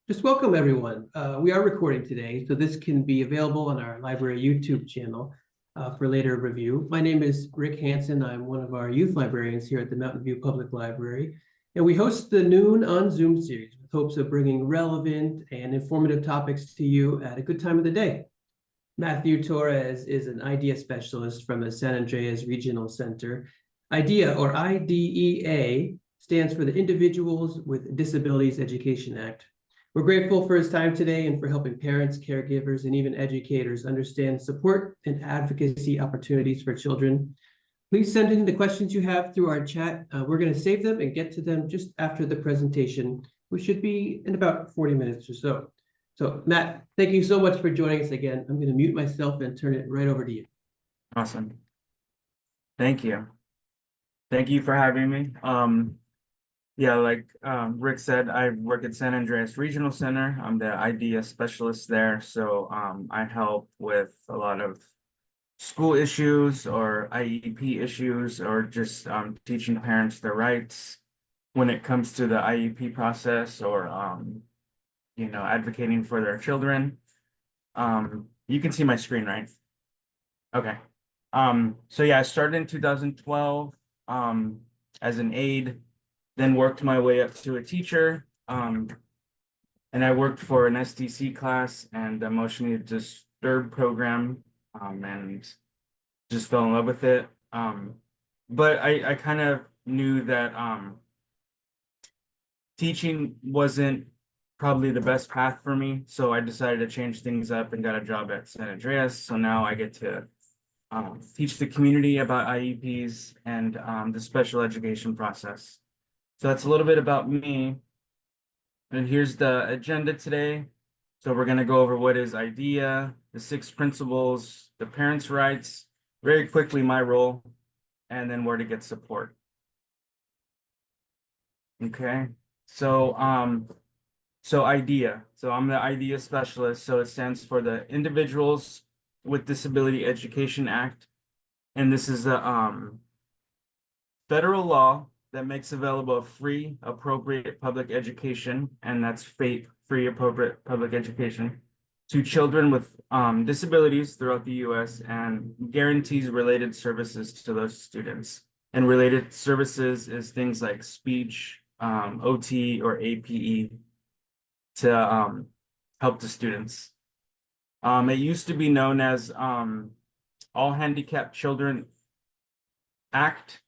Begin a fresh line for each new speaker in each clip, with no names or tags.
Just welcome everyone. We are recording today, so this can be available on our library YouTube channel for later review. My name is Rick Hansen. I'm one of our youth librarians here at the Mountain View Public Library, and we host the Noon on Zoom series with hopes of bringing relevant and informative topics to you at a good time of the day. Matthew Torres is an IDEA specialist from the San Andreas Regional Center. IDEA, or IDEA, stands for the Individuals with Disabilities Education Act. We're grateful for his time today and for helping parents, caregivers, and even educators understand support and advocacy opportunities for children. Please send in the questions you have through our chat. We're going to save them and get to them just after the presentation, which should be in about 40 minutes or so. So, Matt, thank you so much for joining us again. I'm going to mute myself and turn it right over to you.
Awesome. Thank you. Thank you for having me. Yeah, like Rick said, I work at San Andreas Regional Center. I'm the IDEA specialist there. So I help with a lot of school issues or IEP issues, or just teaching parents their rights when it comes to the IEP process, or advocating for their children. You can see my screen, right? Okay. So yeah, I started in 2012 as an aide, then worked my way up to a teacher. And I worked for an SDC class and emotionally disturbed program, and just fell in love with it. But I kind of knew that teaching wasn't probably the best path for me. So I decided to change things up and got a job at San Andreas. So now I get to teach the community about IEPs and the special education process. So that's a little bit about me. And here's the agenda today. So we're going to go over what is IDEA, the 6 principles, the parents' rights, very quickly my role, and then where to get support. Okay. So IDEA. So I'm the IDEA specialist. So it stands for the Individuals with Disability Education Act. And this is a federal law that makes available free, appropriate public education, and that's FAPE, free, appropriate public education, to children with disabilities throughout the U.S. and guarantees related services to those students. And related services is things like speech, OT, or APE to help the students. It used to be known as All Handicapped Children Act,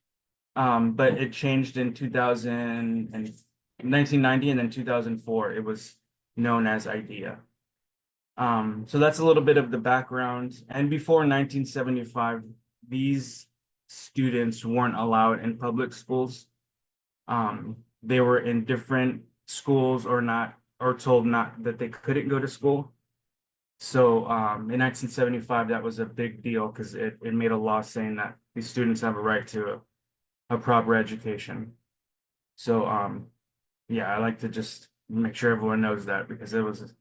but it changed in 1990, and then 2004 it was known as IDEA. So that's a little bit of the background. And before 1975, these students weren't allowed in public schools. They were in different schools or told not that they couldn't go to school. So in 1975, that was a big deal because it made a law saying that these students have a right to a proper education. So yeah, I like to just make sure everyone knows that, because it was,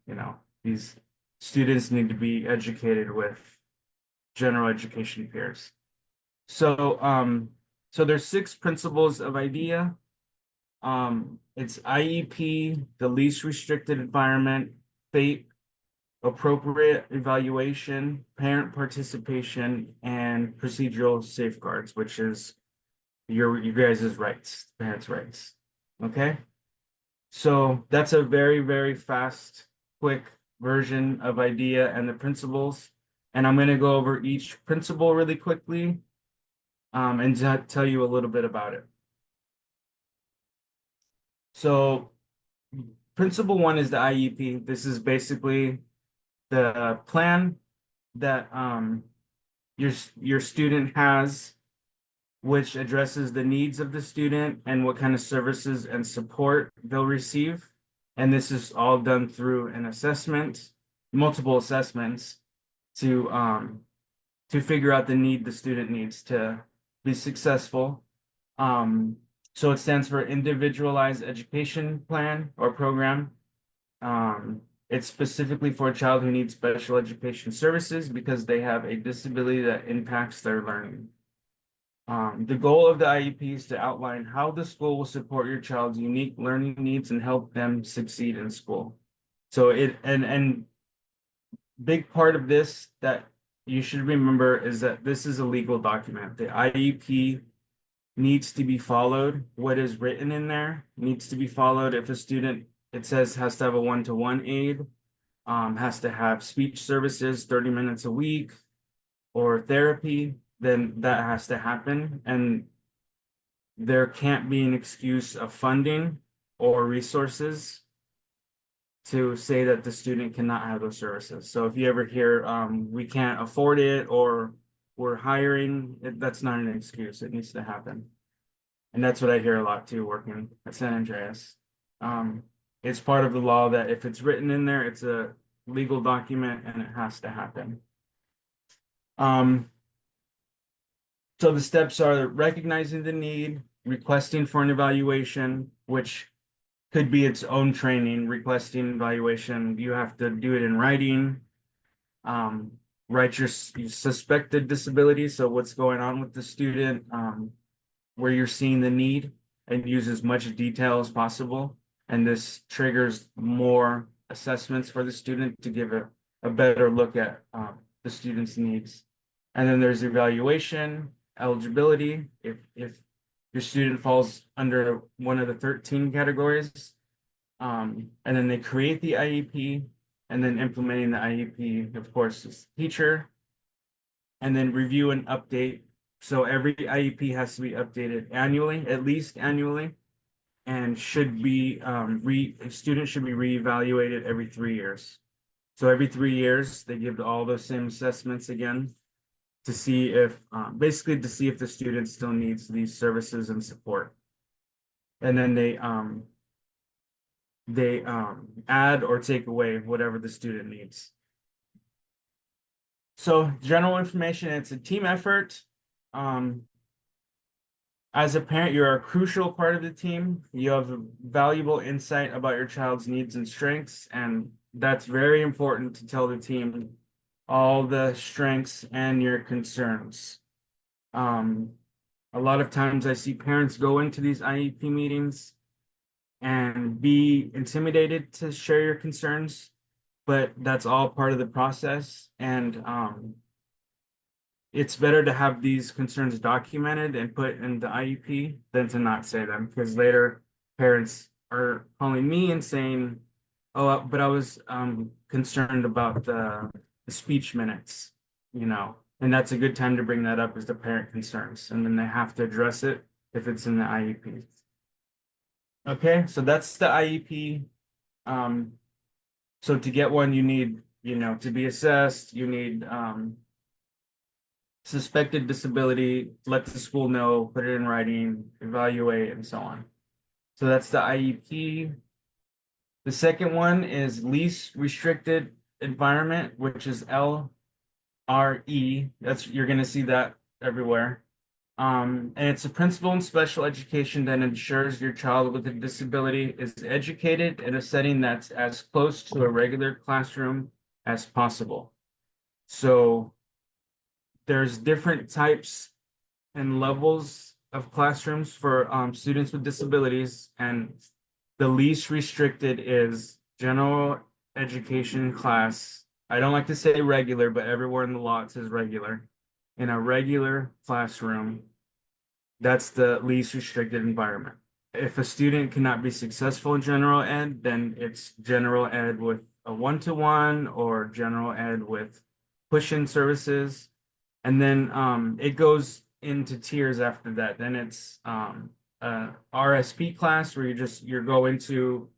these students need to be educated with general education peers. So so there's 6 principles of IDEA. It's IEP, the least restricted environment, FAPE, appropriate evaluation, parent participation, and procedural safeguards, which is your guys' rights, parents' rights. Okay. So that's a very, very fast, quick version of IDEA and the principles. And I'm going to go over each principle really quickly and tell you a little bit about it. So principle 1 is the IEP. This is basically the plan that your student has, which addresses the needs of the student and what kind of services and support they'll receive. And this is all done through an assessment, multiple assessments, to figure out the need the student needs to be successful. So it stands for Individualized Education Plan or Program. It's specifically for a child who needs special education services because they have a disability that impacts their learning. The goal of the IEP is to outline how the school will support your child's unique learning needs and help them succeed in school. So and big part of this that you should remember is that this is a legal document. The IEP needs to be followed. What is written in there needs to be followed. If a student, it says, has to have a one-to-one aid, has to have speech services 30 minutes a week or therapy, then that has to happen. And there can't be an excuse of funding or resources to say that the student cannot have those services. So if you ever hear, we can't afford it or we're hiring, that's not an excuse. It needs to happen. And that's what I hear a lot too, working at San Andreas. It's part of the law that if it's written in there, it's a legal document and it has to happen. So the steps are recognizing the need, requesting for an evaluation, which could be its own training, requesting evaluation. You have to do it in writing. Write your suspected disability, so what's going on with the student, where you're seeing the need, and use as much detail as possible. And this triggers more assessments for the student to give a better look at the student's needs. And then there's evaluation, eligibility. If your student falls under one of the 13 categories, and then they create the IEP, and then implementing the IEP, of course, is teacher, and then review and update. So every IEP has to be updated annually, at least annually, and should be students should be reevaluated every 3 years. So every 3 years, they give all those same assessments again to see if basically to see if the student still needs these services and support. And then they add or take away whatever the student needs. So general information, it's a team effort. As a parent, you're a crucial part of the team. You have a valuable insight about your child's needs and strengths, and that's very important to tell the team all the strengths and your concerns. A lot of times I see parents go into these IEP meetings and be intimidated to share your concerns, but that's all part of the process. And it's better to have these concerns documented and put in the IEP than to not say them, because later parents are calling me and saying, oh, but I was concerned about the speech minutes, you know, and that's a good time to bring that up as the parent concerns, and then they have to address it if it's in the IEP. Okay, so that's the IEP. So to get one, you need, you know, to be assessed, you need suspected disability, let the school know, put it in writing, evaluate, and so on. So that's the IEP. The second one is least restricted environment, which is LRE. You're gonna see that everywhere. And it's a principal in special education that ensures your child with a disability is educated in a setting that's as close to a regular classroom as possible. So there's different types and levels of classrooms for students with disabilities, and the least restricted is general education class. I don't like to say regular, but everywhere in the law it says regular. In a regular classroom, that's the least restricted environment. If a student cannot be successful in general ed, then it's general ed with a one-to-one or general ed with push-in services. And then it goes into tiers after that. Then it's RSP class where you're going to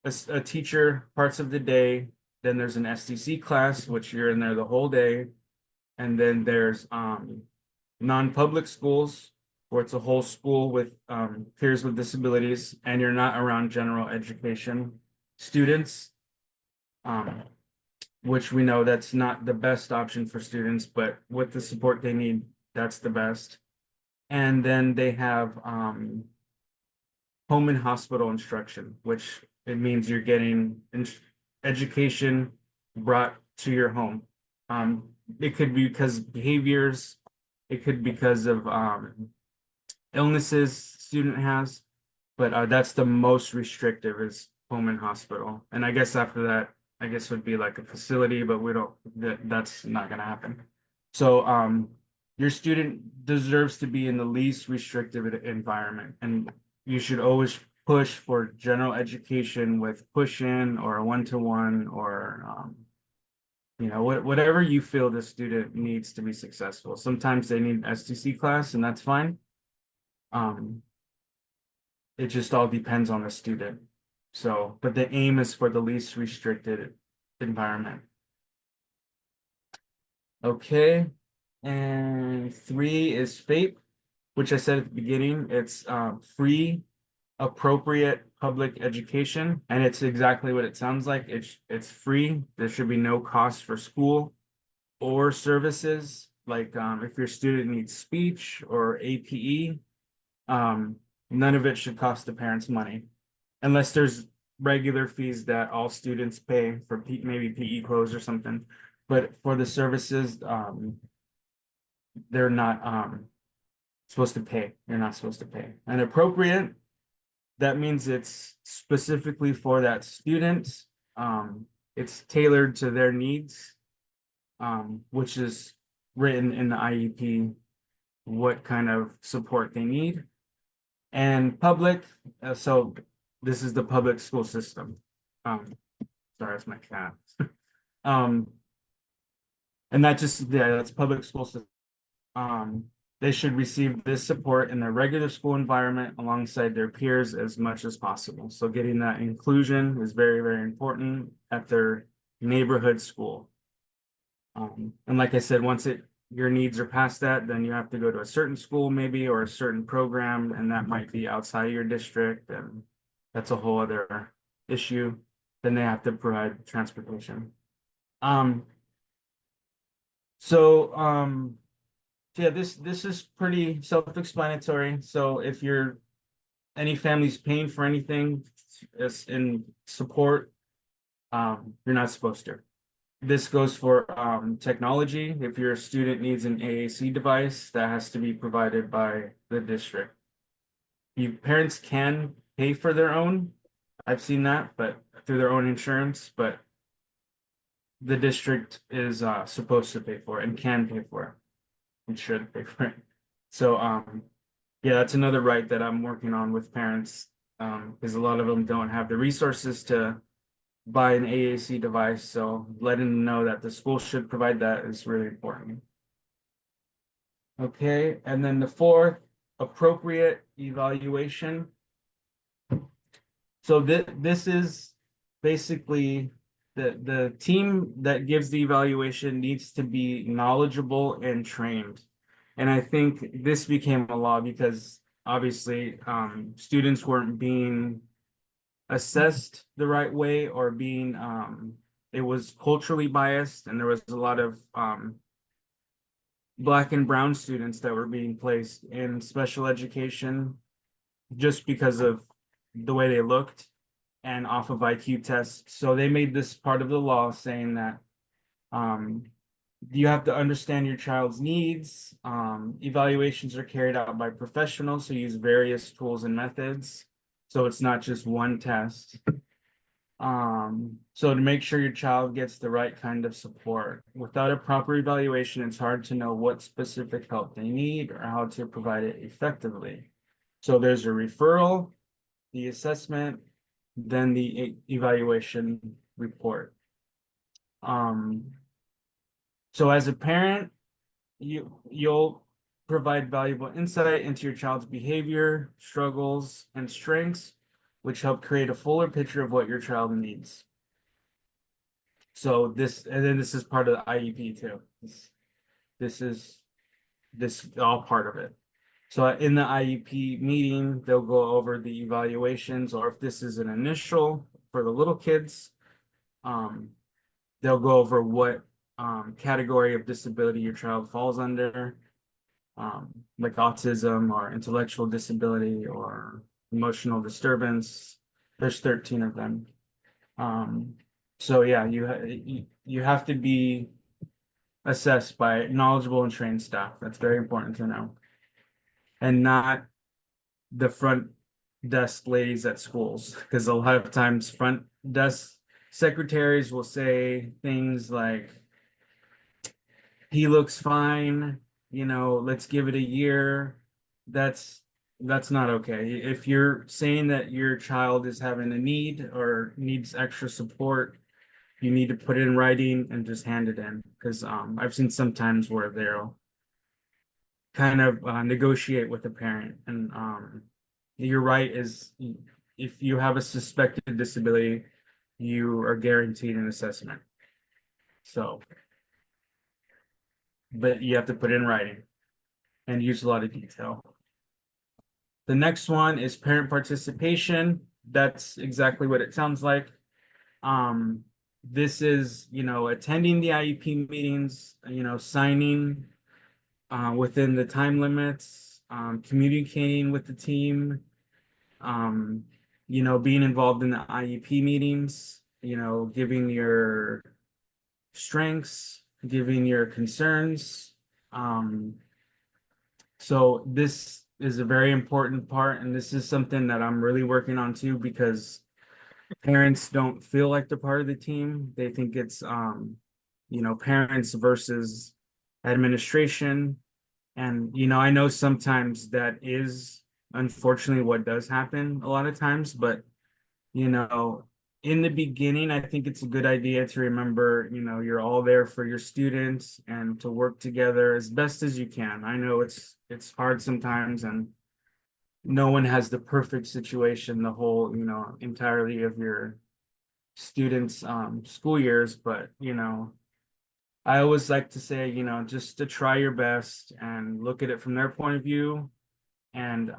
a teacher parts of the day. Then there's an STC class, which you're in there the whole day. And then there's non-public schools, where it's a whole school with peers with disabilities, and you're not around general education students, which we know that's not the best option for students, but with the support they need, that's the best. And then they have home and hospital instruction, which it means you're getting education brought to your home. It could be because behaviors, it could be because of illnesses student has, but that's the most restrictive is home and hospital. And I guess after that, I guess would be like a facility, but we don't, that's not gonna happen. So your student deserves to be in the least restrictive environment, and you should always push for general education with push-in or a one-to-one or you know, whatever you feel the student needs to be successful. Sometimes they need STC class, and that's fine. It just all depends on the student. So, but the aim is for the least restricted environment. Okay, and 3 is FAPE, which I said at the beginning. It's free, appropriate public education, and it's exactly what it sounds like. It's free. There should be no cost for school or services. Like if your student needs speech or APE, none of it should cost the parents money, unless there's regular fees that all students pay for maybe PE clothes or something. But for the services, they're not supposed to pay. You're not supposed to pay. And appropriate, that means it's specifically for that student. It's tailored to their needs, which is written in the IEP, what kind of support they need. And public, so this is the public school system. Sorry, it's my cat. And that just, yeah, that's public school system. They should receive this support in their regular school environment alongside their peers as much as possible. So getting that inclusion is very, very important at their neighborhood school. And like I said, once your needs are past that, then you have to go to a certain school maybe, or a certain program, and that might be outside your district, and that's a whole other issue. Then they have to provide transportation. Yeah, this is pretty self-explanatory. So if any family's paying for anything as in support, you're not supposed to. This goes for technology. If your student needs an AAC device, that has to be provided by the district. Parents can pay for their own. I've seen that, but through their own insurance, but the district is supposed to pay for it and can pay for it and should pay for it. So yeah, that's another right that I'm working on with parents, because a lot of them don't have the resources to buy an AAC device. So letting them know that the school should provide that is really important. Okay, and then the 4th, appropriate evaluation. So this is basically the team that gives the evaluation needs to be knowledgeable and trained. And I think this became a law because obviously students weren't being assessed the right way, or being it was culturally biased, and there was a lot of Black and brown students that were being placed in special education just because of the way they looked and off of IQ tests. So they made this part of the law, saying that you have to understand your child's needs. Evaluations are carried out by professionals who use various tools and methods. So it's not just one test. So to make sure your child gets the right kind of support. Without a proper evaluation, it's hard to know what specific help they need or how to provide it effectively. So there's a referral, the assessment, then the evaluation report. So as a parent, you'll provide valuable insight into your child's behavior, struggles, and strengths, which help create a fuller picture of what your child needs. So this is part of the IEP too. This is all part of it. So in the IEP meeting, they'll go over the evaluations, or if this is an initial for the little kids, they'll go over what category of disability your child falls under, like autism or intellectual disability or emotional disturbance. There's 13 of them. So yeah, you have to be assessed by knowledgeable and trained staff. That's very important to know. And not the front desk ladies at schools, because a lot of times front desk secretaries will say things like, he looks fine, you know, let's give it a year. That's that's not okay. If you're saying that your child is having a need or needs extra support, you need to put it in writing and just hand it in. Because I've seen sometimes where they'll kind of negotiate with the parent. And you're right, is if you have a suspected disability, you are guaranteed an assessment. So, but you have to put it in writing and use a lot of detail. The next one is parent participation. That's exactly what it sounds like. This is, you know, attending the IEP meetings, you know, signing within the time limits, communicating with the team, you know, being involved in the IEP meetings, you know, giving your strengths, giving your concerns. So this is a very important part, and this is something that I'm really working on too, because parents don't feel like they're part of the team. They think it's you know, parents versus administration. And you know, I know sometimes that is unfortunately what does happen a lot of times, but you know, in the beginning, I think it's a good idea to remember, you know, you're all there for your students and to work together as best as you can. I know it's hard sometimes, and no one has the perfect situation the whole, you know, entirely of your students' school years, but you know, I always like to say, you know, just to try your best and look at it from their point of view. And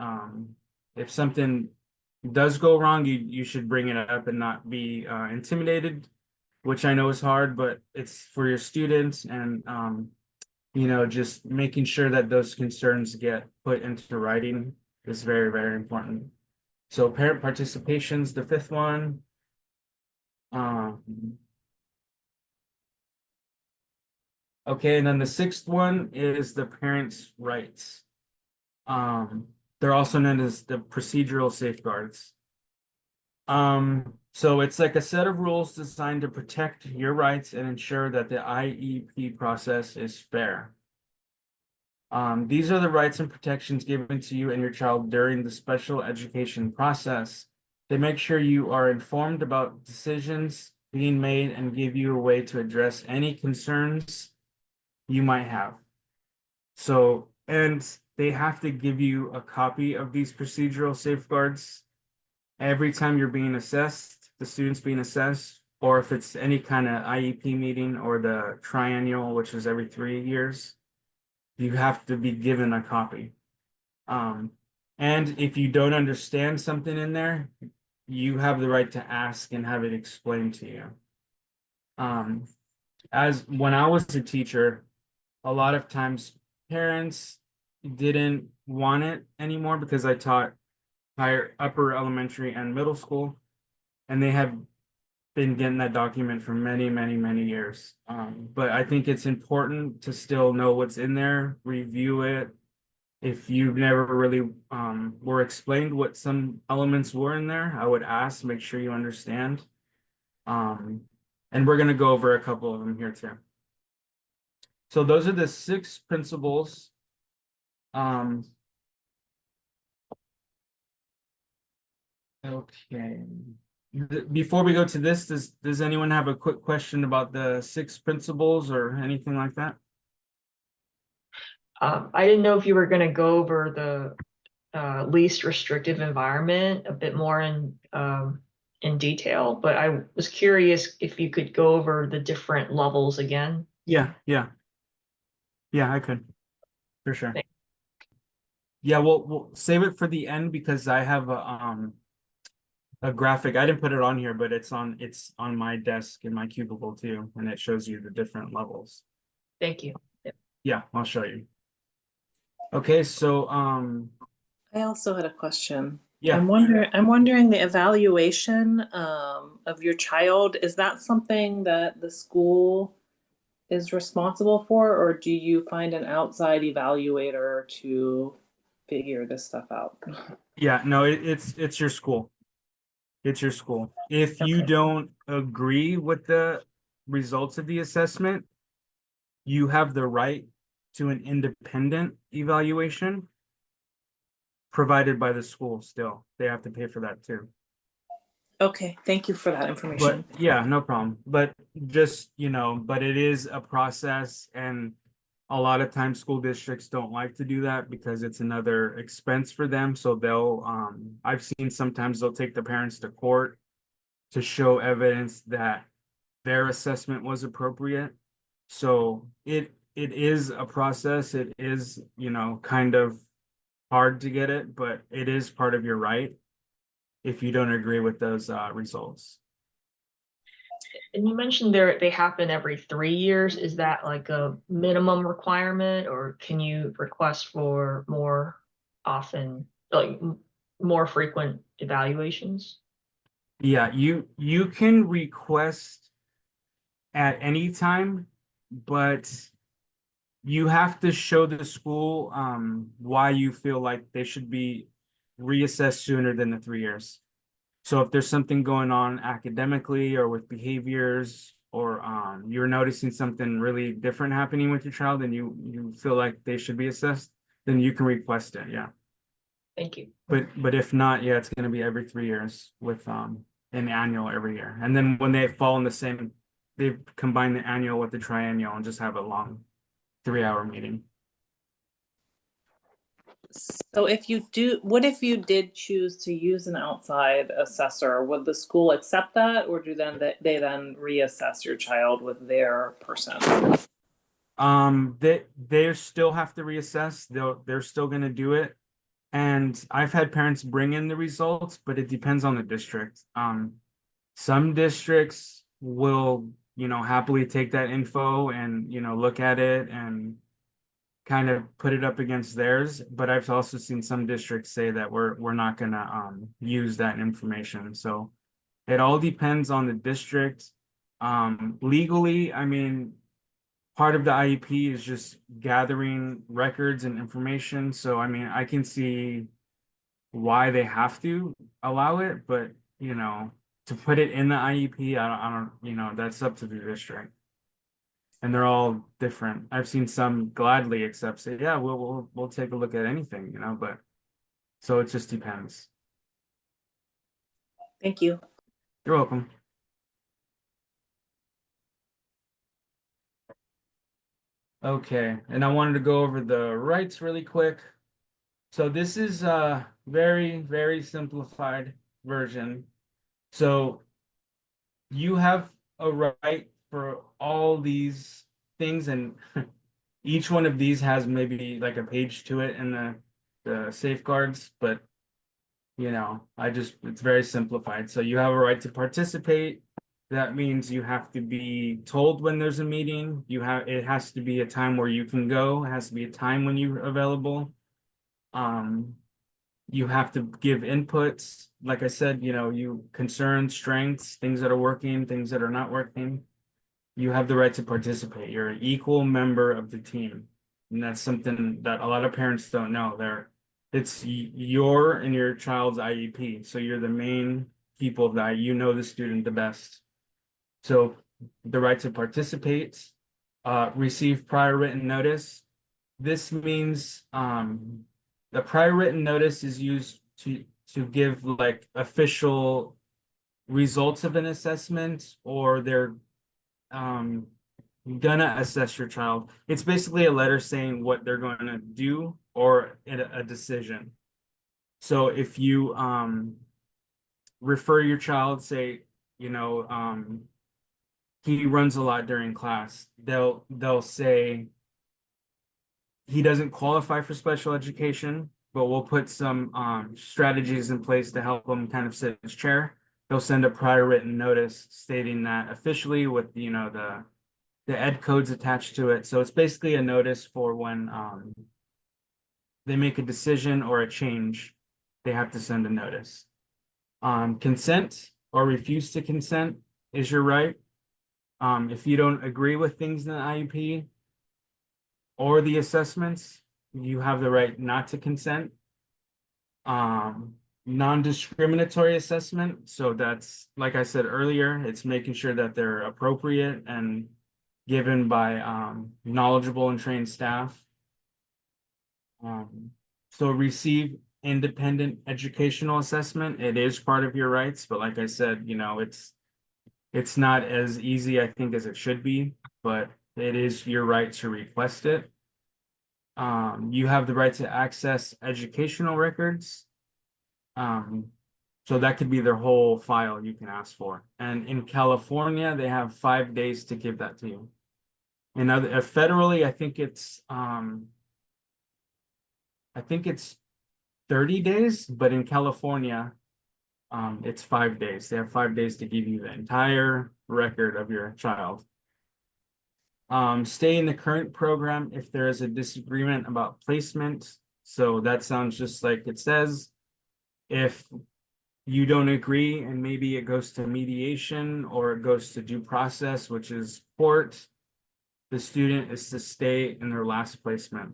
if something does go wrong, you should bring it up and not be intimidated, which I know is hard, but it's for your students. And you know, just making sure that those concerns get put into writing is very, very important. So parent participation's the fifth one. Okay, and then the sixth one is the parents' rights. They're also known as the procedural safeguards. So it's like a set of rules designed to protect your rights and ensure that the IEP process is fair. These are the rights and protections given to you and your child during the special education process. They make sure you are informed about decisions being made and give you a way to address any concerns you might have. So, and they have to give you a copy of these procedural safeguards every time you're being assessed, the student's being assessed, or if it's any kind of IEP meeting or the triennial, which is every 3 years, you have to be given a copy. And if you don't understand something in there, you have the right to ask and have it explained to you. As when I was a teacher, a lot of times parents didn't want it anymore because I taught upper elementary and middle school, and they have been getting that document for many, many, many years. But I think it's important to still know what's in there, review it. If you've never really were explained what some elements were in there, I would ask, make sure you understand. And we're gonna go over a couple of them here too. So those are the 6 principles. Okay. Before we go to this, does anyone have a quick question about the 6 principles or anything like that?
I didn't know if you were going to go over the least restrictive environment a bit more in detail, but I was curious if you could go over the different levels again.
Yeah, I could, for sure.
Thanks.
Yeah, we'll save it for the end because I have a graphic. I didn't put it on here, but it's on my desk in my cubicle too, and it shows you the different levels.
Thank you.
Yeah, I'll show you. Okay, so
I also had a question.
yeah.
I'm wondering the evaluation of your child, is that something that the school is responsible for, or do you find an outside evaluator to figure this stuff out.
Yeah, no, it's your school. It's your school. If you
Okay.
don't agree with the results of the assessment, you have the right to an independent evaluation provided by the school still. They have to pay for that too.
Okay, thank you for that
But
information.
yeah, no problem. But just, but it is a process, and a lot of times school districts don't like to do that because it's another expense for them. So I've seen sometimes they'll take the parents to court to show evidence that their assessment was appropriate. So it is a process. It is, kind of hard to get it, but it is part of your right if you don't agree with those results.
And you mentioned they happen every 3 years. Is that like a minimum requirement, or can you request for more often, like more frequent evaluations?
Yeah, you can request at any time, but you have to show the school why you feel like they should be reassessed sooner than the 3 years. So if there's something going on academically or with behaviors, or you're noticing something really different happening with your child and you feel like they should be assessed, then you can request it, yeah.
Thank you.
But if not, yeah, it's gonna be every 3 years with an annual every year. And then when they fall in the same, they combine the annual with the triennial and just have a long 3-hour meeting.
So what if you did choose to use an outside assessor? Would the school accept that, or do they then reassess your child with their person?
They still have to reassess. They're still gonna do it. And I've had parents bring in the results, but it depends on the district. Some districts will, happily take that info and, look at it and kind of put it up against theirs. But I've also seen some districts say that we're not gonna use that information. So it all depends on the district. Legally, I mean, part of the IEP is just gathering records and information. So I mean, I can see why they have to allow it, but to put it in the IEP, I don't, that's up to the district. And they're all different. I've seen some gladly accept, say, yeah, we'll take a look at anything, but so it just depends.
Thank you.
You're welcome. Okay, and I wanted to go over the rights really quick. So this is a very, very simplified version. So you have a right for all these things, and each one of these has maybe like a page to it in the safeguards, but it's very simplified. So you have a right to participate. That means you have to be told when there's a meeting. It has to be a time where you can go. It has to be a time when you're available. You have to give inputs. Like I said, you concerns, strengths, things that are working, things that are not working. You have the right to participate. You're an equal member of the team. And that's something that a lot of parents don't know. It's your and your child's IEP. So you're the main people that the student the best. So the right to participate, receive prior written notice. This means the prior written notice is used to give like official results of an assessment, or they're gonna assess your child. It's basically a letter saying what they're going to do, or a decision. So if you refer your child, say, he runs a lot during class, they'll say he doesn't qualify for special education, but we'll put some strategies in place to help him kind of sit in his chair. They'll send a prior written notice stating that officially with the ed codes attached to it. So it's basically a notice for when they make a decision or a change, they have to send a notice. Consent or refuse to consent is your right. If you don't agree with things in the IEP or the assessments, you have the right not to consent. Non-discriminatory assessment. So that's, like I said earlier, it's making sure that they're appropriate and given by knowledgeable and trained staff. So receive independent educational assessment. It is part of your rights, but like I said, you know, it's not as easy, I think, as it should be, but it is your right to request it. You have the right to access educational records. So that could be their whole file you can ask for. And in California, they have 5 days to give that to you. In other federally, I think it's 30 days, but in California, it's 5 days. They have 5 days to give you the entire record of your child. Stay in the current program if there is a disagreement about placement. So that sounds just like it says. If you don't agree and maybe it goes to mediation or it goes to due process, which is court, the student is to stay in their last placement.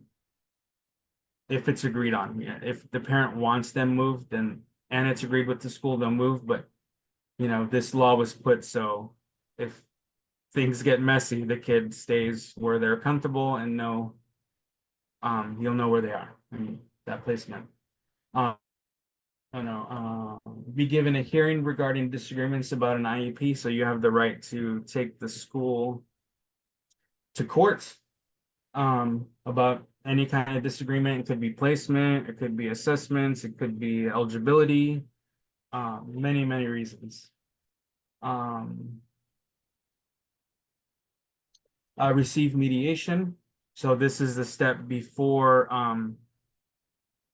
If it's agreed on, yeah. If the parent wants them moved, then and it's agreed with the school, they'll move. But you know, this law was put so if things get messy, the kid stays where they're comfortable and you'll know where they are. I mean, that placement. Be given a hearing regarding disagreements about an IEP, so you have the right to take the school to court about any kind of disagreement. It could be placement, it could be assessments, it could be eligibility, many reasons. Receive mediation. So this is the step before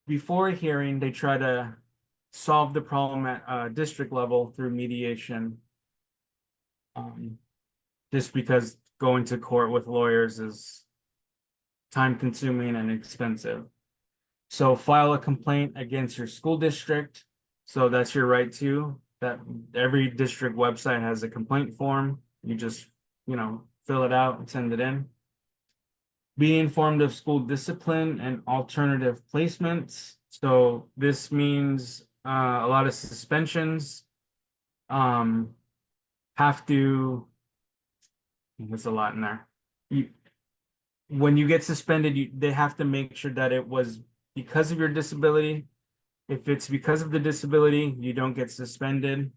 a hearing. They try to solve the problem at district level through mediation. Just because going to court with lawyers is time consuming and expensive. So file a complaint against your school district. So that's your right to that. Every district website has a complaint form. You just, fill it out and send it in. Be informed of school discipline and alternative placements. So this means a lot of suspensions. Have to, there's a lot in there. When you get suspended, they have to make sure that it was because of your disability. If it's because of the disability, you don't get suspended.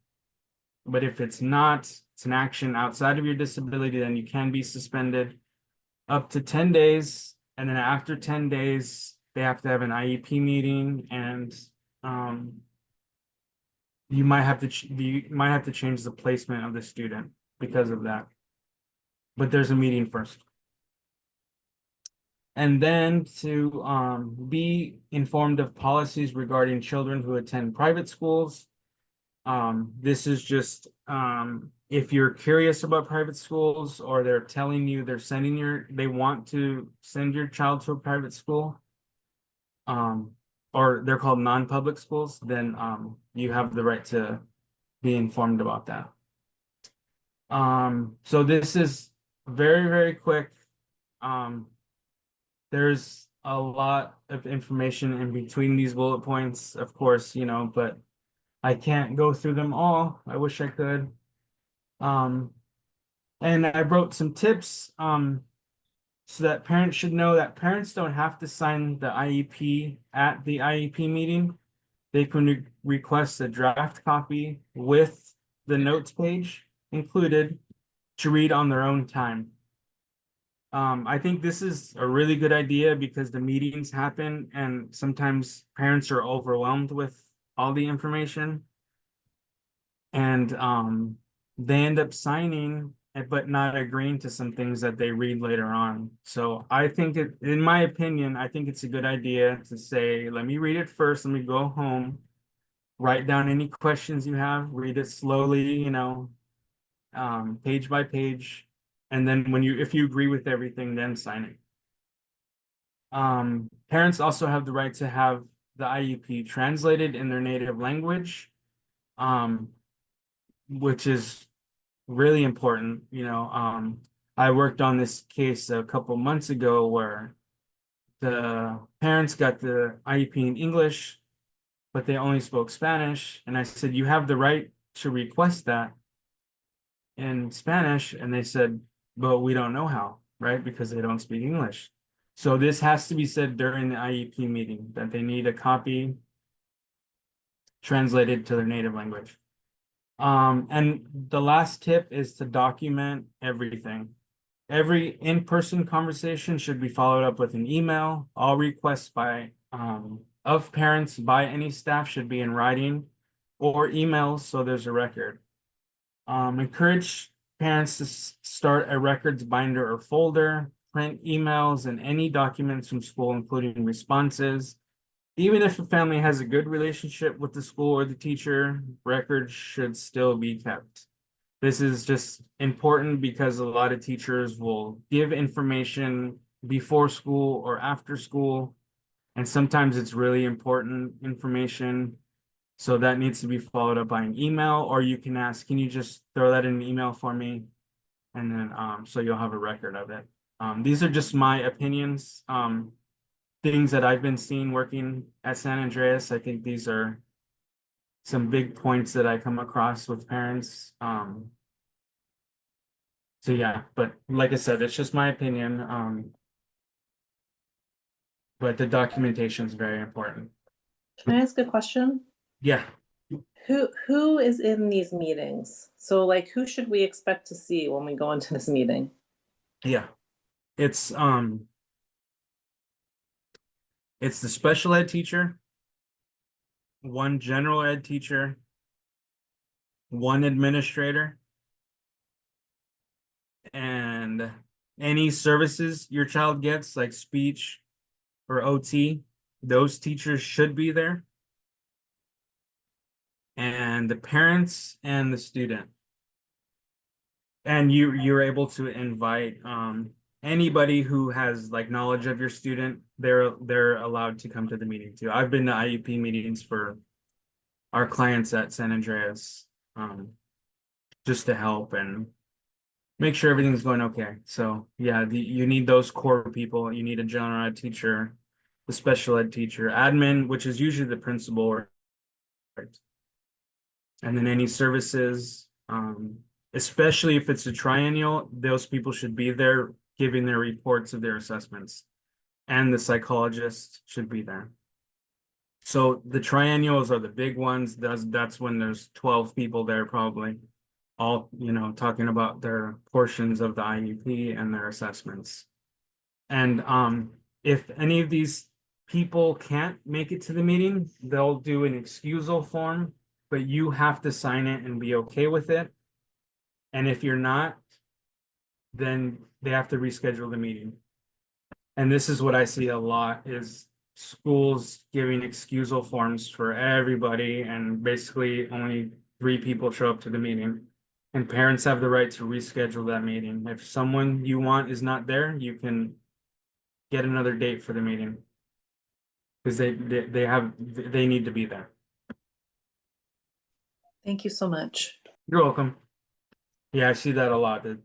But if it's not, it's an action outside of your disability, then you can be suspended up to 10 days. And then after 10 days, they have to have an IEP meeting, and you might have to change the placement of the student because of that. But there's a meeting first. And then to be informed of policies regarding children who attend private schools. This is just if you're curious about private schools, or they're telling you they want to send your child to a private school, or they're called non-public schools, then you have the right to be informed about that. So this is very quick. There's a lot of information in between these bullet points, of course, but I can't go through them all. I wish I could. And I wrote some tips so that parents should know that parents don't have to sign the IEP at the IEP meeting. They can request a draft copy with the notes page included to read on their own time. I think this is a really good idea because the meetings happen and sometimes parents are overwhelmed with all the information. And they end up signing but not agreeing to some things that they read later on. So I think in my opinion, I think it's a good idea to say, let me read it first, let me go home, write down any questions you have, read it slowly, page by page. And then if you agree with everything, then sign it. Parents also have the right to have the IEP translated in their native language, which is really important. I worked on this case a couple months ago where the parents got the IEP in English, but they only spoke Spanish. And I said, you have the right to request that in Spanish. And they said, but we don't know how, right? Because they don't speak English. So this has to be said during the IEP meeting, that they need a copy translated to their native language. And the last tip is to document everything. Every in-person conversation should be followed up with an email. All requests of parents by any staff should be in writing or emails, so there's a record. Encourage parents to start a records binder or folder, print emails and any documents from school, including responses. Even if a family has a good relationship with the school or the teacher, records should still be kept. This is just important because a lot of teachers will give information before school or after school, and sometimes it's really important information. So that needs to be followed up by an email, or you can ask, can you just throw that in an email for me? And then so you'll have a record of it. These are just my opinions. Things that I've been seeing working at San Andreas. I think these are some big points that I come across with parents. So yeah, but like I said, it's just my opinion. But the documentation is very important.
Can I ask a question?
Yeah,
Who is in these meetings? So like who should we expect to see when we go into this meeting?
yeah. It's the special ed teacher, one general ed teacher, one administrator, and any services your child gets, like speech or OT, those teachers should be there. And the parents and the student. And you're able to invite anybody who has like knowledge of your student. They're allowed to come to the meeting too. I've been to IEP meetings for our clients at San Andreas, just to help and make sure everything's going okay. So yeah, you need those core people. You need a general ed teacher, the special ed teacher, admin, which is usually the principal, right? And then any services, especially if it's a triennial, those people should be there giving their reports of their assessments, and the psychologist should be there. So the triennials are the big ones. That's when there's 12 people there probably, all, talking about their portions of the IEP and their assessments. And if any of these people can't make it to the meeting, they'll do an excusal form, but you have to sign it and be okay with it. And if you're not, then they have to reschedule the meeting. And this is what I see a lot, is schools giving excusal forms for everybody, and basically only 3 people show up to the meeting. And parents have the right to reschedule that meeting. If someone you want is not there, you can get another date for the meeting, because they need to be there.
Thank you so much.
You're welcome. Yeah, I see that a lot. That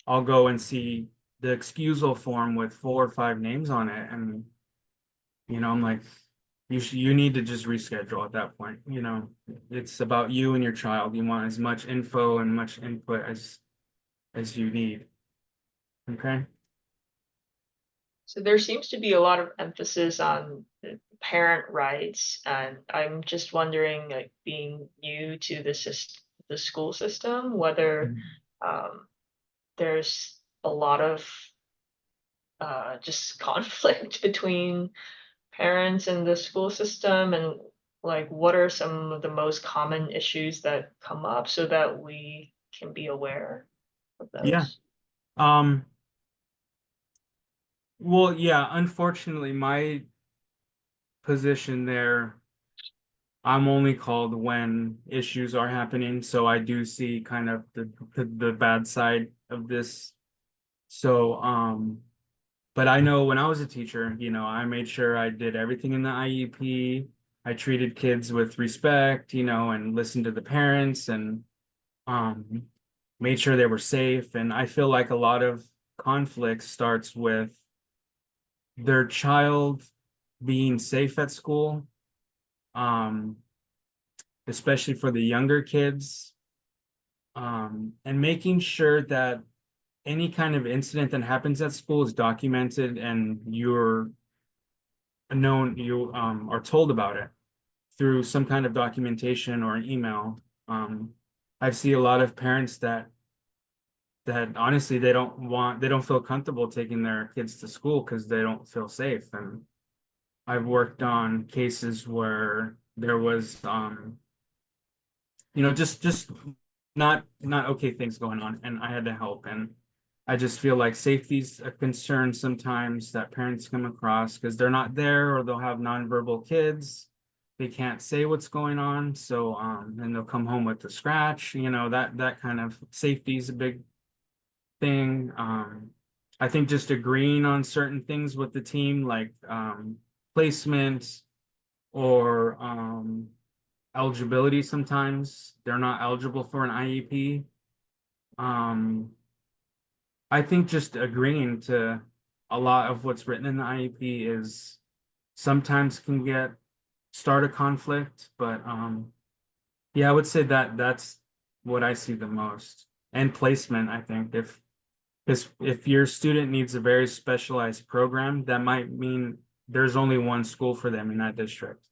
I'll go and see the excusal form with 4 or 5 names on it, and I'm like, you need to just reschedule at that point. It's about you and your child. You want as much info and much input as you need. Okay.
So there seems to be a lot of emphasis on parent rights, and I'm just wondering, like being new to the school system, whether there's a lot of just conflict between parents and the school system, and like what are some of the most common issues that come up so that we can be aware of those?
Yeah. Well, yeah, unfortunately, my position there, I'm only called when issues are happening. So I do see kind of the bad side of this. So, but I know when I was a teacher, I made sure I did everything in the IEP. I treated kids with respect, and listened to the parents, and made sure they were safe. And I feel like a lot of conflict starts with their child being safe at school, especially for the younger kids. And making sure that any kind of incident that happens at school is documented and you are told about it through some kind of documentation or an email. I see a lot of parents that honestly they don't feel comfortable taking their kids to school because they don't feel safe. And I've worked on cases where there was just not okay things going on, and I had to help. And I just feel like safety's a concern sometimes that parents come across because they're not there, or they'll have nonverbal kids. They can't say what's going on, so and they'll come home with a scratch. That kind of safety is a big thing. I think just agreeing on certain things with the team, like placement or eligibility. Sometimes they're not eligible for an IEP. I think just agreeing to a lot of what's written in the IEP is sometimes can start a conflict, but yeah, I would say that's what I see the most. And placement, I think if your student needs a very specialized program, that might mean there's only one school for them in that district.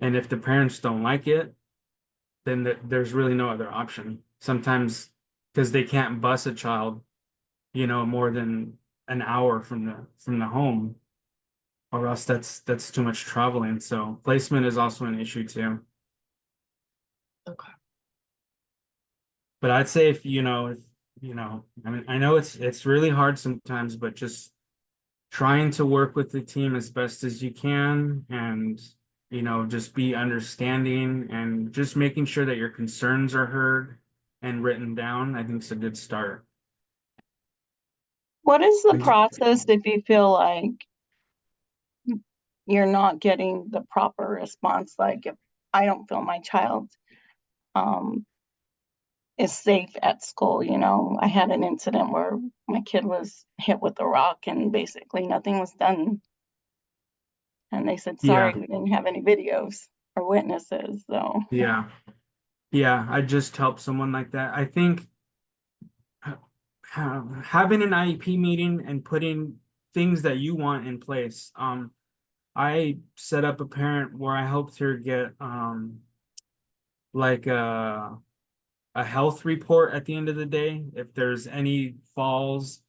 And if the parents don't like it, then there's really no other option. Sometimes because they can't bus a child, more than an hour from the home, or else that's too much traveling. So placement is also an issue too.
Okay.
But I'd say if I mean, I know it's really hard sometimes, but just trying to work with the team as best as you can, and just be understanding, and just making sure that your concerns are heard and written down, I think is a good start.
What is the
And-
process if you feel like you're not getting the proper response? Like if I don't feel my child is safe at school, I had an incident where my kid was hit with a rock and basically nothing was done. And they said, sorry,
Yeah.
we didn't have any videos or witnesses. So
Yeah. I just helped someone like that. I think having an IEP meeting and putting things that you want in place. I set up a parent where I helped her get like a health report at the end of the day. If there's any falls,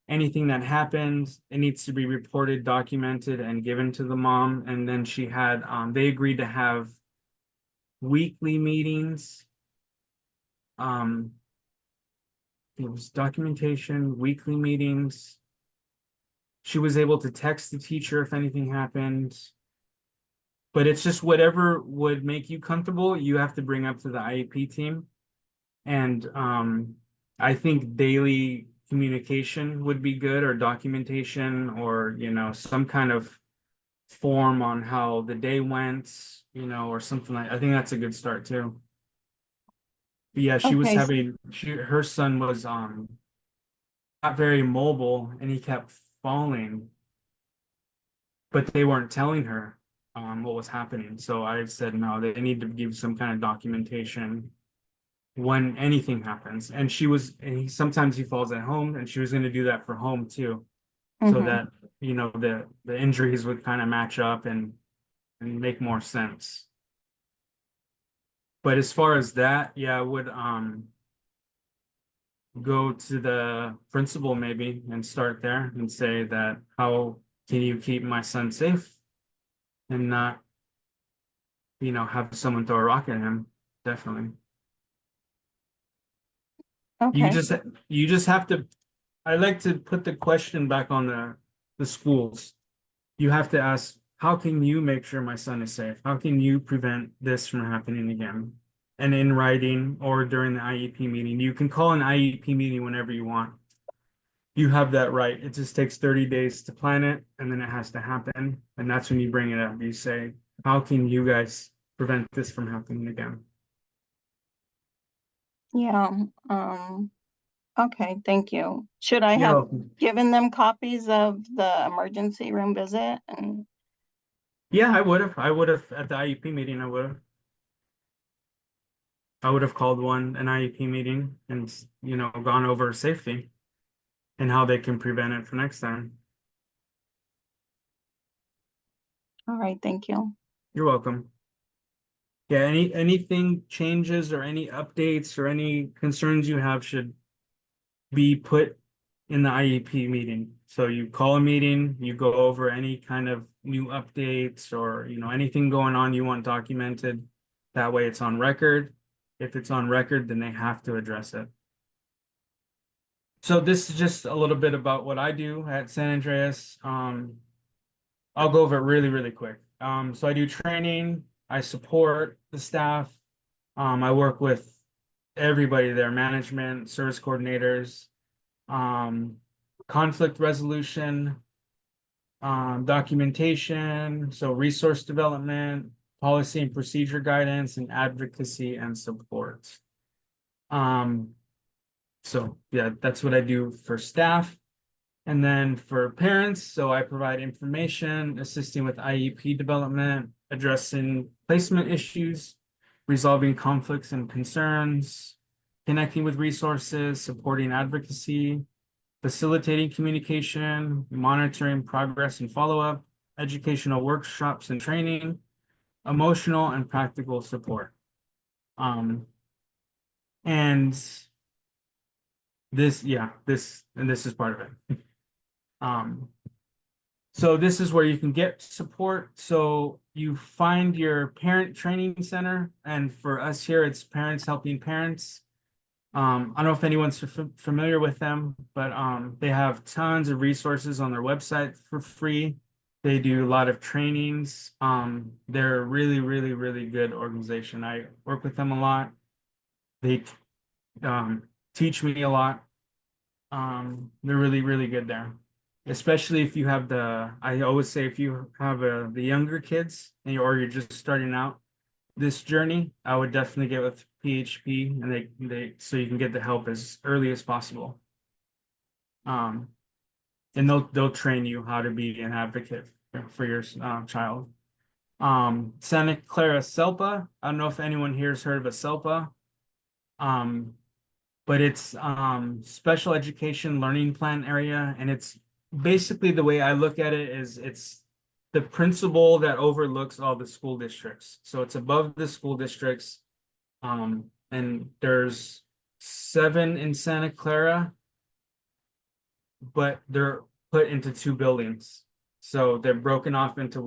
anything that happened, it needs to be reported, documented, and given to the mom. And then they agreed to have weekly meetings. It was documentation, weekly meetings. She was able to text the teacher if anything happened. But it's just whatever would make you comfortable, you have to bring up to the IEP team. And I think daily communication would be good, or documentation, or some kind of form on how the day went, or something I think that's a good start too. But yeah, she was
Okay.
her son was not very mobile, and he kept falling, but they weren't telling her what was happening. So I said, no, they need to give some kind of documentation when anything happens. And sometimes he falls at home, and she was going to do that for home too. So that, the injuries would kind of match up and make more sense. But as far as that, yeah, I would go to the principal maybe and start there and say that, how can you keep my son safe and not, have someone throw a rock at him? Definitely. You
Okay.
just have to, I like to put the question back on the schools. You have to ask, how can you make sure my son is safe? How can you prevent this from happening again? And in writing or during the IEP meeting, you can call an IEP meeting whenever you want. You have that right. It just takes 30 days to plan it, and then it has to happen. And that's when you bring it up. You say, how can you guys prevent this from happening again?
Yeah. Okay, thank you. Should I
You're
have
welcome.
given them copies of the emergency room visit? And
Yeah, I would have at the IEP meeting. I would have. I would have called an IEP meeting and, gone over safety and how they can prevent it for next time.
All right, thank you.
You're welcome. Yeah, anything changes or any updates or any concerns you have should be put in the IEP meeting. So you call a meeting, you go over any kind of new updates or, anything going on you want documented. That way it's on record. If it's on record, then they have to address it. So this is just a little bit about what I do at San Andreas. I'll go over it really, really quick. So I do training, I support the staff. I work with everybody there, management, service coordinators, conflict resolution, documentation, so resource development, policy and procedure guidance, and advocacy and support. So yeah, that's what I do for staff. And then for parents, so I provide information, assisting with IEP development, addressing placement issues, resolving conflicts and concerns, connecting with resources, supporting advocacy, facilitating communication, monitoring progress and follow-up, educational workshops and training, emotional and practical support. And this is part of it. So this is where you can get support. So you find your parent training center, and for us here, it's Parents Helping Parents. I don't know if anyone's familiar with them, but they have tons of resources on their website for free. They do a lot of trainings. They're a really, really, really good organization. I work with them a lot. They teach me a lot. They're really, really good there. Especially if you have I always say if you have the younger kids or you're just starting out this journey, I would definitely get with PHP, and they so you can get the help as early as possible. And they'll train you how to be an advocate for your child. Santa Clara SELPA. I don't know if anyone here has heard of a SELPA. But it's special education learning plan area, and it's basically, the way I look at it is it's the principal that overlooks all the school districts. So it's above the school districts. And there's 7 in Santa Clara, but they're put into 2 buildings. So they're broken off into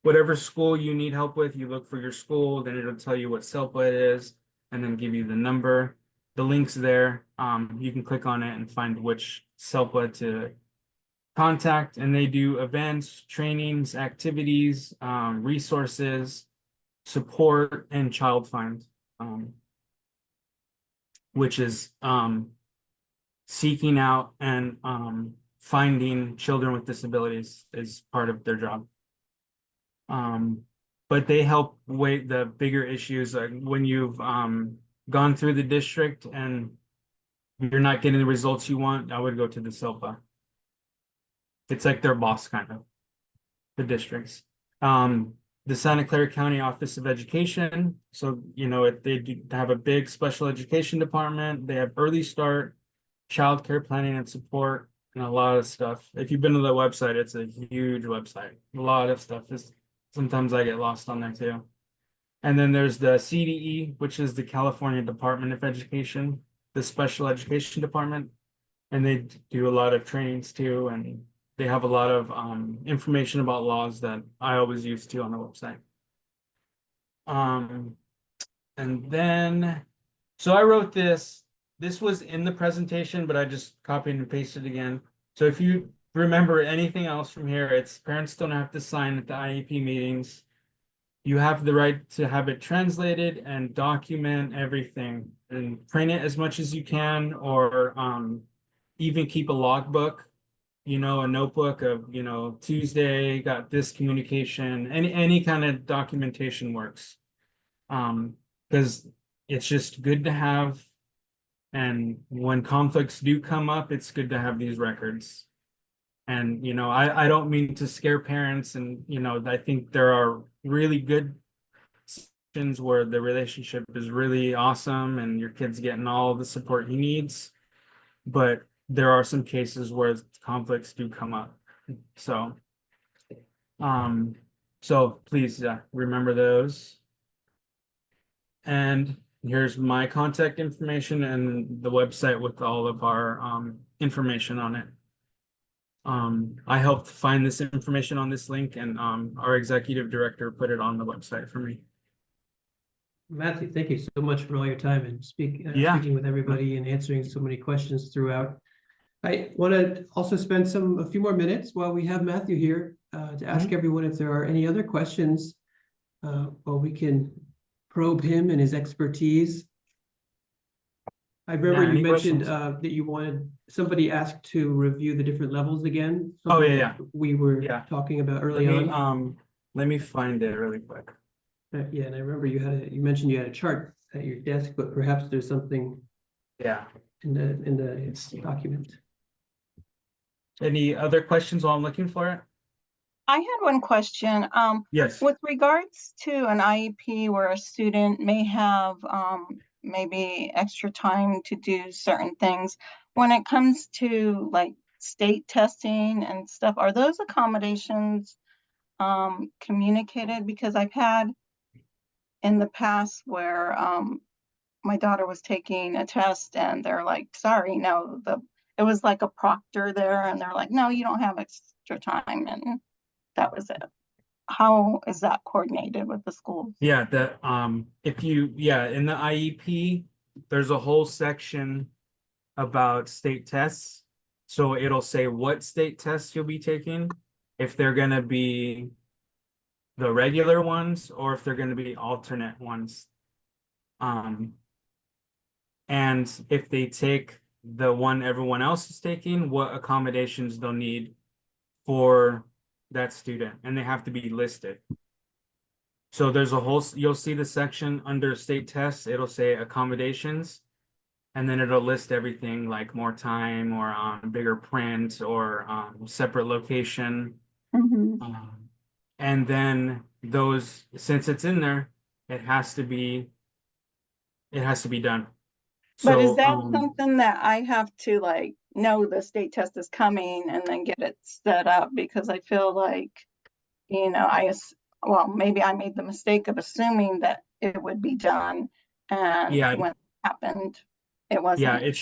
whatever school you need help with, you look for your school, then it'll tell you what SELPA it is, and then give you the number. The link's there. You can click on it and find which SELPA to contact, and they do events, trainings, activities, resources, support, and child find, which is seeking out and finding children with disabilities is part of their job. But they help weigh the bigger issues, like when you've gone through the district and you're not getting the results you want, I would go to the SELPA. It's like their boss, kind of, the districts. The Santa Clara County Office of Education. So, they do have a big special education department. They have early start, childcare planning and support, and a lot of stuff. If you've been to the website, it's a huge website. A lot of stuff. Sometimes I get lost on there too. And then there's the CDE, which is the California Department of Education, the Special Education Department. And they do a lot of trainings too, and they have a lot of information about laws that I always use too on the website. And then, so I wrote this. This was in the presentation, but I just copied and pasted again. So if you remember anything else from here, it's parents don't have to sign at the IEP meetings. You have the right to have it translated and document everything and print it as much as you can, or even keep a logbook, a notebook of, Tuesday got this communication, any kind of documentation works. Because it's just good to have, and when conflicts do come up, it's good to have these records. And, I don't mean to scare parents, and, I think there are really good where the relationship is really awesome and your kid's getting all the support he needs. But there are some cases where conflicts do come up. So, so please remember those. And here's my contact information and the website with all of our information on it. I helped find this information on this link, and our executive director put it on the website for me.
Matthew, thank you so much for all your time and
Yeah.
speaking with everybody and answering so many questions throughout. I want to also spend a few more minutes while we have Matthew here to ask everyone if there are any other questions, or we can probe him and his expertise. I remember you
any
mentioned
questions?
that you wanted somebody asked to review the different levels again.
Oh,
something
yeah.
that we were
Yeah.
talking about early on.
Let me find it really quick.
Yeah, and I remember you mentioned you had a chart at your desk, but perhaps there's something
Yeah.
in the document.
Any other questions while I'm looking for it?
I had one question.
Yes.
With regards to an IEP where a student may have maybe extra time to do certain things, when it comes to like state testing and stuff, are those accommodations communicated? Because I've had in the past where my daughter was taking a test and they're like, sorry, no, it was like a proctor there, and they're like, no, you don't have extra time, and that was it. How is that coordinated with the schools?
Yeah, in the IEP, there's a whole section about state tests. So it'll say what state tests you'll be taking, if they're gonna be the regular ones or if they're gonna be alternate ones. And if they take the one everyone else is taking, what accommodations they'll need for that student, and they have to be listed. So there's you'll see the section under state tests, it'll say accommodations, and then it'll list everything like more time or bigger print or separate location. And then those, since it's in there, it has to be done.
But is
So
that something that I have to like know the state test is coming and then get it set up? Because I feel like, well, maybe I made the mistake of assuming that it would be done, and
yeah,
when it happened, it wasn't.
yeah, it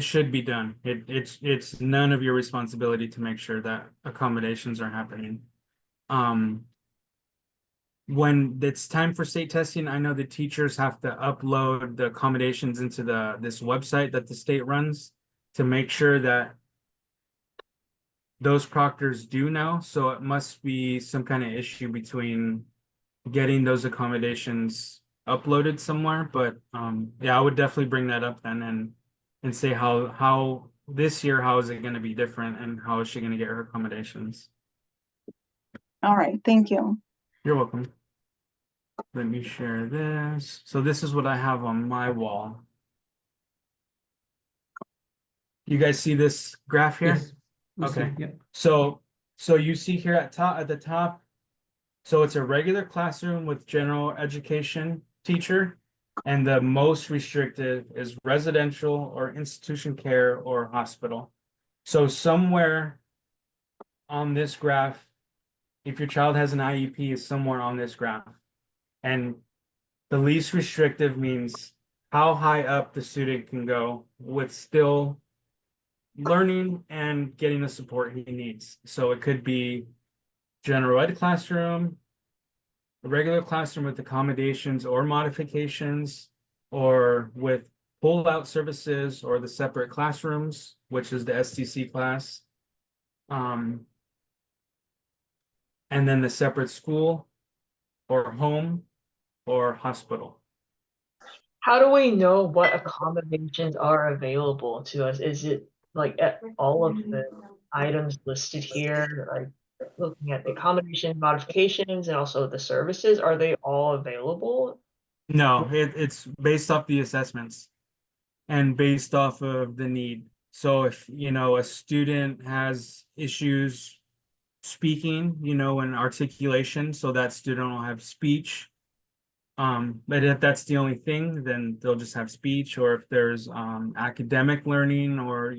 should be done. It's none of your responsibility to make sure that accommodations are happening. When it's time for state testing, I know the teachers have to upload the accommodations into this website that the state runs to make sure that those proctors do know. So it must be some kind of issue between getting those accommodations uploaded somewhere. But yeah, I would definitely bring that up then and say how this year, how is it going to be different, and how is she going to get her accommodations?
All right, thank you.
You're welcome. Let me share this. So this is what I have on my wall. You guys see this graph here?
Yes. we see,
Okay.
Yep.
So you see here at the top, so it's a regular classroom with general education teacher, and the most restricted is residential or institution care or hospital. So somewhere on this graph, if your child has an IEP, is somewhere on this graph. And the least restrictive means how high up the student can go with still learning and getting the support he needs. So it could be general ed classroom, a regular classroom with accommodations or modifications, or with pull-out services, or the separate classrooms, which is the STC class. And then the separate school or home or hospital.
How do we know what accommodations are available to us? Is it like at all of the items listed here, like looking at the accommodation modifications and also the services, are they all available?
No, it's based off the assessments and based off of the need. So if, a student has issues speaking, and articulation, so that student will have speech But if that's the only thing, then they'll just have speech, or if there's academic learning or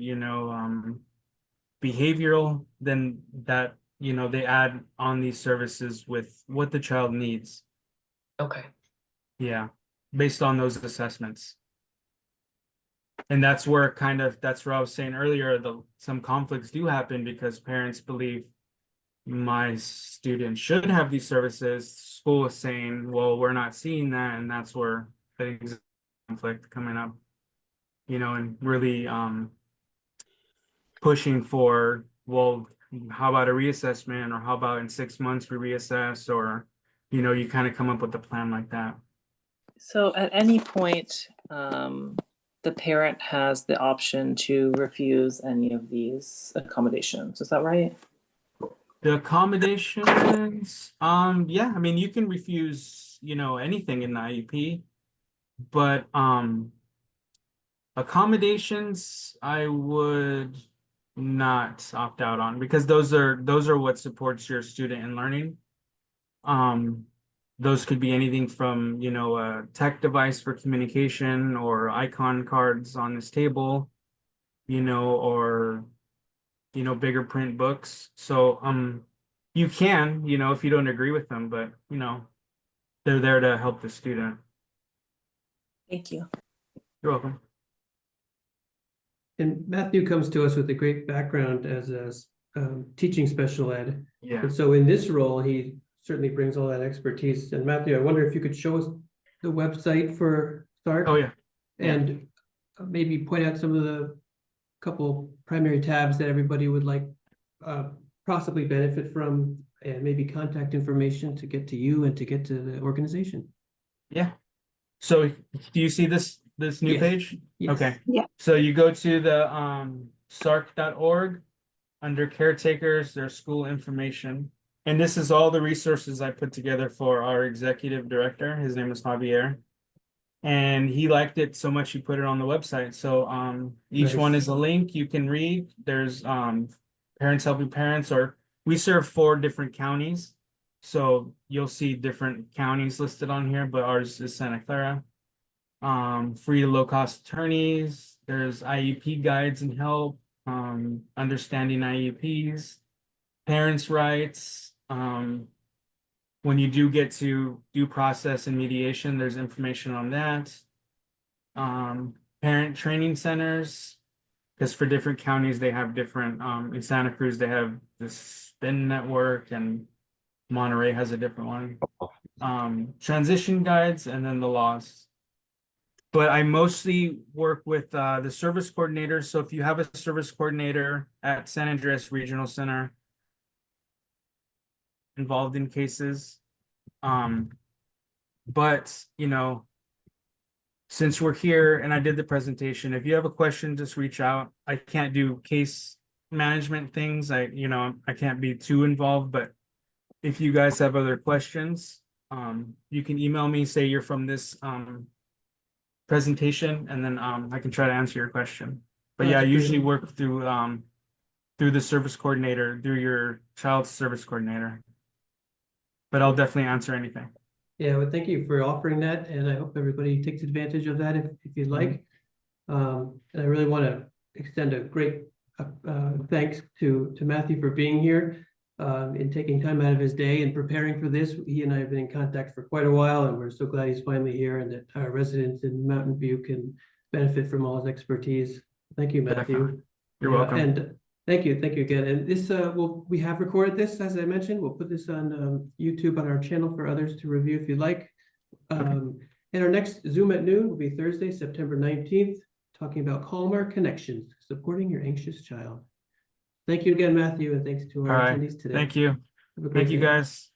behavioral, then that they add on these services with what the child needs.
Okay.
Yeah, based on those assessments. And that's where that's where I was saying earlier, some conflicts do happen because parents believe my student should have these services. School is saying, well, we're not seeing that, and that's where the conflict coming up, and really pushing for, well, how about a reassessment, or how about in 6 months we reassess, or you kind of come up with a plan like that.
So at any point, the parent has the option to refuse any of these accommodations. Is that right?
The accommodations, yeah, I mean, you can refuse, anything in the IEP, but accommodations I would not opt out on, because those are what supports your student in learning. Those could be anything from, a tech device for communication, or icon cards on this table, or bigger print books. So you can, if you don't agree with them, but they're there to help the student.
Thank you.
You're welcome.
And Matthew comes to us with a great background as a teaching special ed.
Yeah.
And so in this role, he certainly brings all that expertise. And Matthew, I wonder if you could show us the website for SARC.
Oh yeah.
And maybe point out some of the couple primary tabs that everybody would like possibly benefit from, and maybe contact information to get to you and to get to the organization.
Yeah. So do you see this new
Yes.
page?
Yes.
Okay.
Yeah.
So you go to the sarc.org, under caretakers, there's school information. And this is all the resources I put together for our executive director. His name is Javier. And he liked it so much he put it on the website. So each
Nice.
one is a link you can read. There's Parents Helping Parents, or we serve 4 different counties. So you'll see different counties listed on here, but ours is Santa Clara. Free to low-cost attorneys. There's IEP guides and help, understanding IEPs, parents' rights. When you do get to due process and mediation, there's information on that. Parent training centers, because for different counties, they have different, in Santa Cruz, they have the SPIN network, and Monterey has a different one. Transition guides, and then the laws. But I mostly work with the service coordinators. So if you have a service coordinator at San Andreas Regional Center involved in cases, but since we're here and I did the presentation, if you have a question, just reach out. I can't do case management things. I can't be too involved, but if you guys have other questions, you can email me, say you're from this presentation, and then I can try to answer your question. But yeah, I usually work through the service coordinator, through your child's service coordinator. But I'll definitely answer anything.
Yeah, well, thank you for offering that, and I hope everybody takes advantage of that if you'd like. And I really want to extend a great thanks to Matthew for being here and taking time out of his day and preparing for this. He and I have been in contact for quite a while, and we're so glad he's finally here and that our residents in Mountain View can benefit from all his expertise. Thank you, Matthew.
Definitely. You're welcome.
And thank you again. And this, we have recorded this, as I mentioned. We'll put this on YouTube on our channel for others to review if you'd like. And our next Zoom at noon will be Thursday, September 19th, talking about calmer connections, supporting your anxious child. Thank you again, Matthew, and thanks to our attendees today.
Thank you.
Have a great
Thank you,
day.
guys.